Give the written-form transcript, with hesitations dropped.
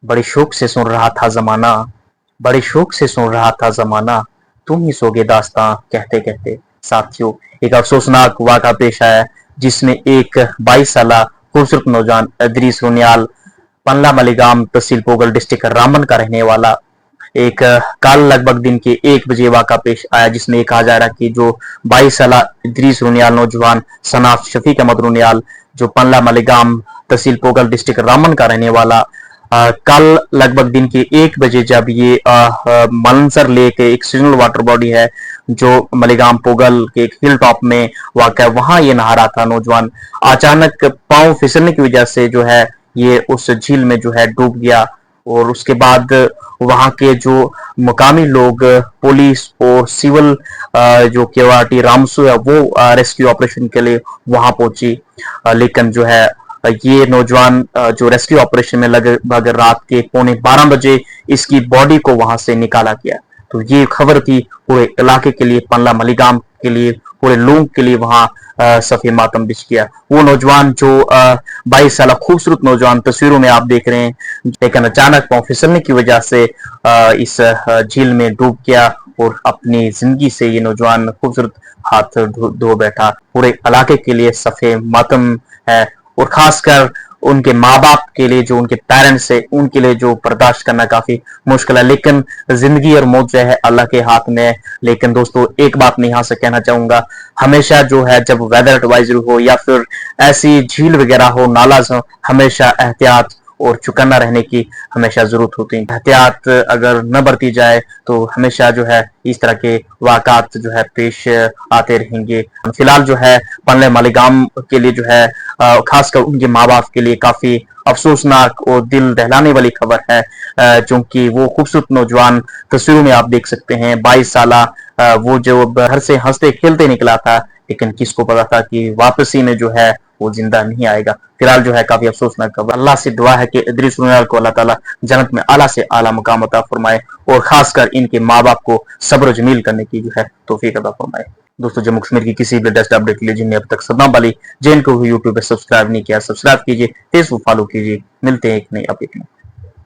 बड़े शौक से सुन रहा था जमाना, बड़े शौक से सुन रहा था जमाना, तुम ही सोगे दास्तां कहते कहते। साथियों, एक अफसोसनाक वाक़ा पेश आया जिसमें एक 22 साला खूबसूरत नौजवान इदरीस रुनियाल पंडला मलीगाम तहसील पोगल डिस्ट्रिक्ट रामबन का रहने वाला एक कल लगभग दिन के 1 बजे वाक़ा पेश आया, जिसमें कहा जा रहा कि जो 22 साला इदरीस रुनियाल नौजवान सनाफ शफीक अहमद रुनियाल जो पंडला मलीगाम तहसील पोगल डिस्ट्रिक्ट रामबन का रहने वाला कल लगभग दिन के 1 बजे जब ये मनसर लेक एक सीजनल वाटर बॉडी है जो मलीगाम पोगल के एक हिल टॉप में वाक़ है, वहां ये नहा रहा था नौजवान। अचानक पांव फिसलने की वजह से जो है ये उस झील में जो है डूब गया और उसके बाद वहां के जो मुकामी लोग, पुलिस और सिविल जो केवाटी रामसू है वो रेस्क्यू ऑपरेशन के लिए वहां पहुंची, लेकिन जो है ये नौजवान जो रेस्क्यू ऑपरेशन में लगभग रात के 11:15 बजे इसकी बॉडी को वहां से निकाला गया। तो ये खबर थी पूरे इलाके के लिए, पंडला मलीगाम के लिए, पूरे लोगों के लिए वहां सफे मातम बिछ गया। वो नौजवान जो 22 साल खूबसूरत नौजवान तस्वीरों में आप देख रहे हैं, लेकिन अचानक पांव फिसलने की वजह से इस झील में डूब गया और अपनी जिंदगी से ये नौजवान खूबसूरत हाथ धो बैठा। पूरे इलाके के लिए सफे मातम है और खासकर उनके माँ बाप के लिए, जो उनके पेरेंट्स है, उनके लिए जो बर्दाश्त करना काफी मुश्किल है, लेकिन जिंदगी और मौत जो है अल्लाह के हाथ में है। लेकिन दोस्तों एक बात मैं यहाँ से कहना चाहूंगा, हमेशा जो है जब वेदर एडवाइजरी हो या फिर ऐसी झील वगैरह हो, नालाज हो, हमेशा एहतियात और चौकन्ना रहने की हमेशा जरूरत होती है। एहतियात अगर न बरती जाए तो हमेशा जो है इस तरह के वाक़ात जो है पेश आते रहेंगे। फिलहाल जो है पंडला मलीगाम के लिए जो है खासकर उनके माँ बाप के लिए काफी अफसोसनाक और दिल दहलाने वाली खबर है, क्योंकि वो खूबसूरत नौजवान तस्वीरों में आप देख सकते हैं 22 साला वो जो घर से हंसते खेलते निकला था, लेकिन किसको पता था कि वापसी में जो है वो जिंदा नहीं आएगा। फिलहाल जो है काफी अफसोसनाक खबर। अल्लाह से दुआ है कि इदरीस रुनियाल को अल्लाह ताला जन्नत में आला से आला मुकाम अता फरमाए और खासकर इनके माँ बाप को सब्र जमील करने की जो है तौफीक अता फरमाए। दोस्तों जम्मू कश्मीर की किसी भी लेटेस्ट अपडेट के लिए जिन्हें अब तक सदनाम वाली जिनको यूट्यूब पे सब्सक्राइब नहीं किया, सब्सक्राइब कीजिए, फेसबुक फॉलो कीजिए। मिलते हैं एक नई अपडेट में।